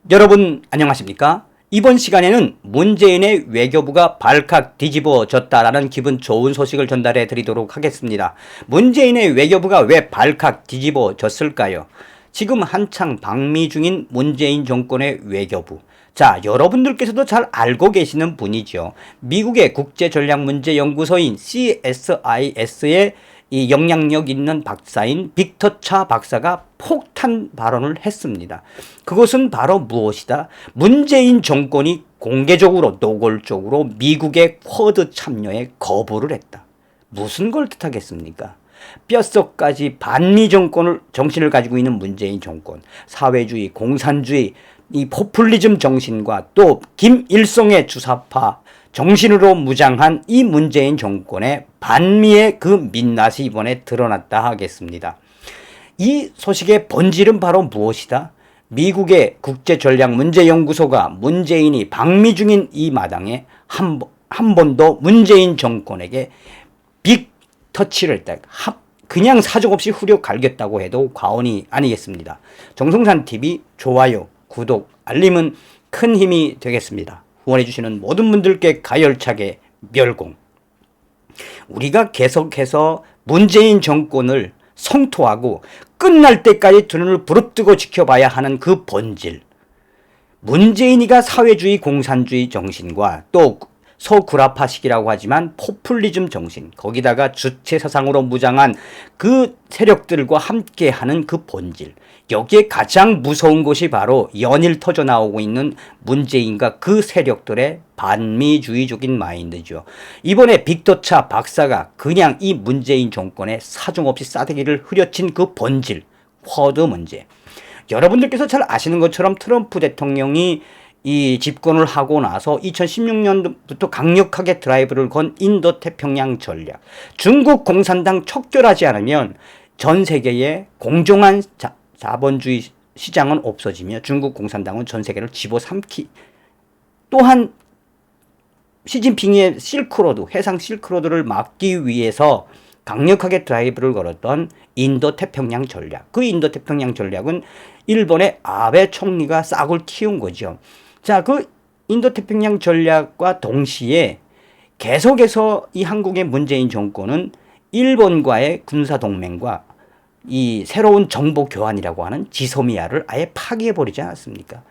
여러분 안녕하십니까? 이번 시간에는 문재인의 외교부가 발칵 뒤집어졌다라는 기분 좋은 소식을 전달해 드리도록 하겠습니다. 문재인의 외교부가 왜 발칵 뒤집어졌을까요? 지금 한창 방미 중인 문재인 정권의 외교부. 자, 여러분들께서도 잘 알고 계시는 분이죠. 미국의 국제전략문제연구소인 CSIS의 이 영향력 있는 박사인 빅터 차 박사가 폭탄 발언을 했습니다. 그것은 바로 무엇이다? 문재인 정권이 공개적으로 노골적으로 미국의 쿼드 참여에 거부를 했다. 무슨 걸 뜻하겠습니까? 뼛속까지 반미 정신을 가지고 있는 문재인 정권, 사회주의, 공산주의, 이 포퓰리즘 정신과 또 김일성의 주사파 정신으로 무장한 이 문재인 정권의 반미의 그 민낯이 이번에 드러났다 하겠습니다. 이 소식의 본질은 바로 무엇이다? 미국의 국제전략문제연구소가 문재인이 방미 중인 이 마당에 한 번도 문재인 정권에게 빅 터치를 했다. 그냥 사정없이 후려 갈겼다고 해도 과언이 아니겠습니다. 정성산TV 좋아요, 구독, 알림은 큰 힘이 되겠습니다. 후원해주시는 모든 분들께 가열차게 멸공. 우리가 계속해서 문재인 정권을 성토하고 끝날 때까지 두 눈을 부릅뜨고 지켜봐야 하는 그 본질. 문재인이가 사회주의 공산주의 정신과 또 소구라파식이라고 하지만 포퓰리즘 정신, 거기다가 주체 사상으로 무장한 그 세력들과 함께하는 그 본질. 여기에 가장 무서운 것이 바로 연일 터져 나오고 있는 문재인과 그 세력들의 반미주의적인 마인드죠. 이번에 빅터 차 박사가 그냥 이 문재인 정권에 사정없이 싸대기를 후려친 그 본질, 쿼드 문제. 여러분들께서 잘 아시는 것처럼 트럼프 대통령이 이 집권을 하고 나서 2016년부터 강력하게 드라이브를 건 인도 태평양 전략. 중국 공산당 척결하지 않으면 전 세계에 공정한 자본주의 시장은 없어지며 중국 공산당은 전 세계를 집어삼키. 또한 시진핑의 실크로드, 해상 실크로드를 막기 위해서 강력하게 드라이브를 걸었던 인도 태평양 전략. 그 인도 태평양 전략은 일본의 아베 총리가 싹을 틔운 거죠. 자, 그 인도 태평양 전략과 동시에 계속해서 이 한국의 문재인 정권은 일본과의 군사 동맹과 이 새로운 정보 교환이라고 하는 지소미아를 아예 파기해버리지 않았습니까?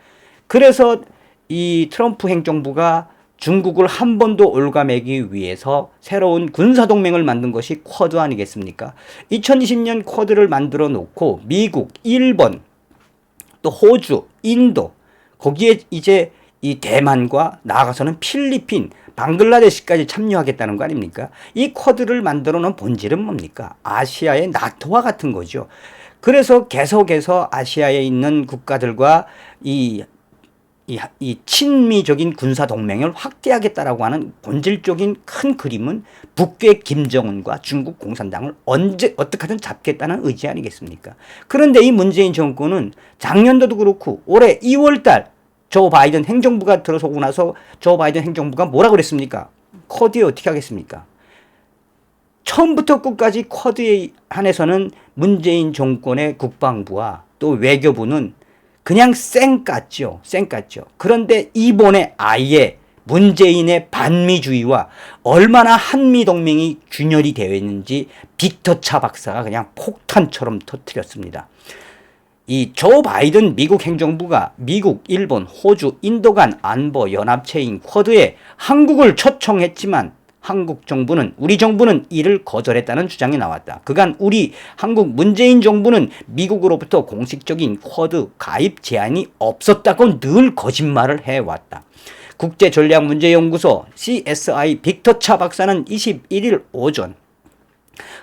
그래서 이 트럼프 행정부가 중국을 한 번 더 올가매기 위해서 새로운 군사동맹을 만든 것이 쿼드 아니겠습니까? 2020년 쿼드를 만들어 놓고 미국, 일본, 또 호주, 인도, 거기에 이제 이 대만과 나아가서는 필리핀, 방글라데시까지 참여하겠다는 거 아닙니까? 이 쿼드를 만들어 놓은 본질은 뭡니까? 아시아의 나토와 같은 거죠. 그래서 계속해서 아시아에 있는 국가들과 이 친미적인 군사동맹을 확대하겠다라고 하는 본질적인 큰 그림은 북괴 김정은과 중국 공산당을 어떻게든 잡겠다는 의지 아니겠습니까? 그런데 이 문재인 정권은 작년도도 그렇고 올해 2월달 조 바이든 행정부가 들어서고 나서 조 바이든 행정부가 뭐라 그랬습니까? 쿼드에 어떻게 하겠습니까? 처음부터 끝까지 쿼드에 한해서는 문재인 정권의 국방부와 또 외교부는 그냥 쌩깠죠. 그런데 이번에 아예 문재인의 반미주의와 얼마나 한미동맹이 균열이 되어 있는지 빅터 차 박사가 그냥 폭탄처럼 터뜨렸습니다. 이 조 바이든 미국 행정부가 미국, 일본, 호주, 인도 간 안보 연합체인 쿼드에 한국을 초청했지만 우리 정부는 이를 거절했다는 주장이 나왔다. 그간 한국 문재인 정부는 미국으로부터 공식적인 쿼드 가입 제안이 없었다고 늘 거짓말을 해왔다. 국제전략문제연구소 CSI 빅터 차 박사는 21일 오전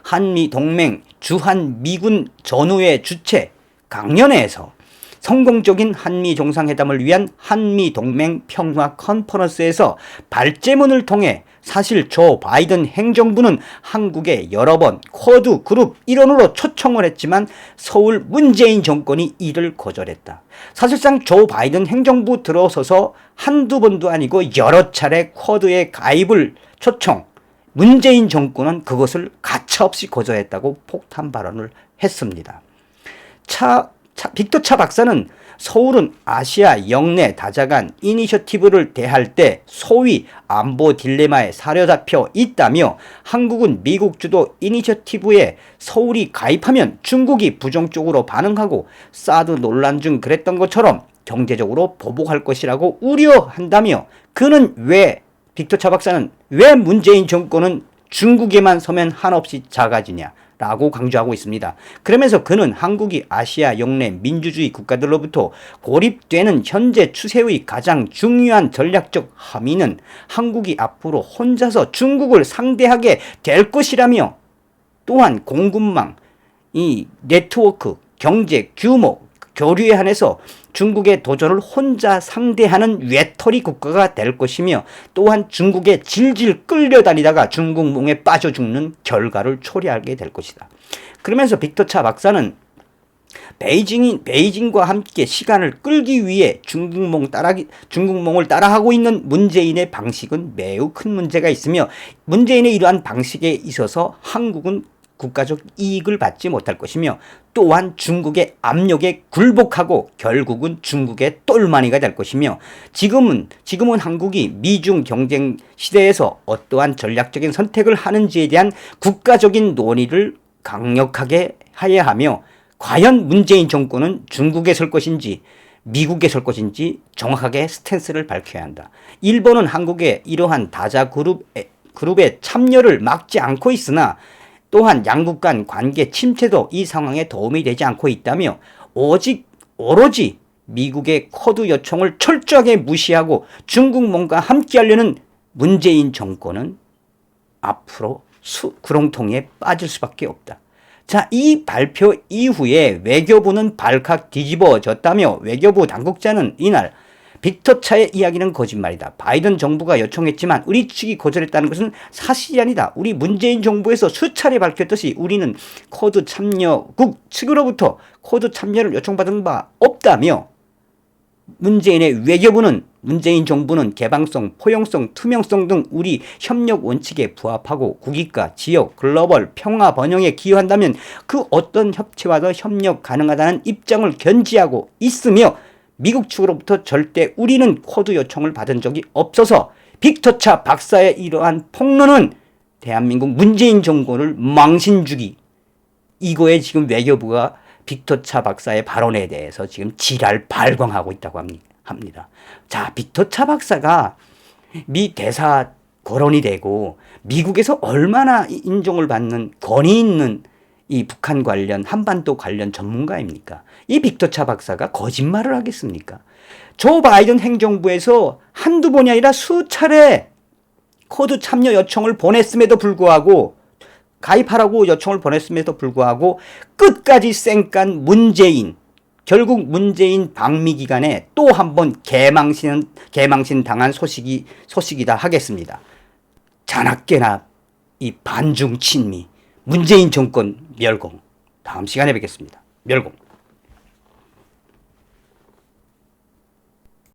한미동맹 주한미군 전후회 주최 강연회에서 성공적인 한미 정상회담을 위한 한미동맹 평화 컨퍼런스에서 발제문을 통해 사실 조 바이든 행정부는 한국에 여러 번 쿼드 그룹 일원으로 초청을 했지만 서울 문재인 정권이 이를 거절했다. 사실상 조 바이든 행정부 들어서서 한두 번도 아니고 여러 차례 쿼드에 가입을 초청, 문재인 정권은 그것을 가차없이 거절했다고 폭탄 발언을 했습니다. 빅터 차 박사는 서울은 아시아 영내 다자간 이니셔티브를 대할 때 소위 안보 딜레마에 사로잡혀 있다며 한국은 미국 주도 이니셔티브에 서울이 가입하면 중국이 부정적으로 반응하고 사드 논란 중 그랬던 것처럼 경제적으로 보복할 것이라고 우려한다며 빅터 차 박사는 왜 문재인 정권은 중국에만 서면 한없이 작아지냐 라고 강조하고 있습니다. 그러면서 그는 한국이 아시아 영내 민주주의 국가들로부터 고립되는 현재 추세의 가장 중요한 전략적 함의는 한국이 앞으로 혼자서 중국을 상대하게 될 것이라며 또한 공급망, 이 네트워크, 경제, 규모, 교류에 한해서 중국의 도전을 혼자 상대하는 외톨이 국가가 될 것이며 또한 중국에 질질 끌려다니다가 중국몽에 빠져 죽는 결과를 초래하게 될 것이다. 그러면서 빅터 차 박사는 베이징과 함께 시간을 끌기 위해 중국몽을 따라하고 있는 문재인의 방식은 매우 큰 문제가 있으며 문재인의 이러한 방식에 있어서 한국은 국가적 이익을 받지 못할 것이며 또한 중국의 압력에 굴복하고 결국은 중국의 똘마니가 될 것이며 지금은 한국이 미중 경쟁 시대에서 어떠한 전략적인 선택을 하는지에 대한 국가적인 논의를 강력하게 해야 하며 과연 문재인 정권은 중국에 설 것인지 미국에 설 것인지 정확하게 스탠스를 밝혀야 한다. 일본은 한국의 이러한 다자 그룹의 참여를 막지 않고 있으나 또한 양국 간 관계 침체도 이 상황에 도움이 되지 않고 있다며 오로지 미국의 쿼드 요청을 철저하게 무시하고 중국몽과 함께하려는 문재인 정권은 앞으로 구렁텅이에 빠질 수밖에 없다. 자, 이 발표 이후에 외교부는 발칵 뒤집어졌다며 외교부 당국자는 이날 빅터 차의 이야기는 거짓말이다. 바이든 정부가 요청했지만 우리 측이 거절했다는 것은 사실이 아니다. 우리 문재인 정부에서 수차례 밝혔듯이 우리는 쿼드 참여국 측으로부터 쿼드 참여를 요청받은 바 없다며 문재인의 외교부는 문재인 정부는 개방성, 포용성, 투명성 등 우리 협력 원칙에 부합하고 국익과 지역, 글로벌, 평화 번영에 기여한다면 그 어떤 협체와도 협력 가능하다는 입장을 견지하고 있으며 미국 측으로부터 절대 우리는 쿼드 요청을 받은 적이 없어서 빅터 차 박사의 이러한 폭로는 대한민국 문재인 정권을 망신주기, 이거에 지금 외교부가 빅터 차 박사의 발언에 대해서 지금 지랄 발광하고 있다고 합니다. 자, 빅터 차 박사가 미 대사 거론이 되고 미국에서 얼마나 인정을 받는 권위 있는 이 북한 관련, 한반도 관련 전문가입니까? 이 빅터 차 박사가 거짓말을 하겠습니까? 조 바이든 행정부에서 한두 번이 아니라 수차례 쿼드 참여 요청을 보냈음에도 불구하고 가입하라고 요청을 보냈음에도 불구하고 끝까지 쌩깐 문재인, 결국 문재인 방미 기간에 또 한 번 개망신 당한 소식이다 하겠습니다. 자나깨나 이 반중 친미, 문재인 정권 멸공. 다음 시간에 뵙겠습니다. 멸공.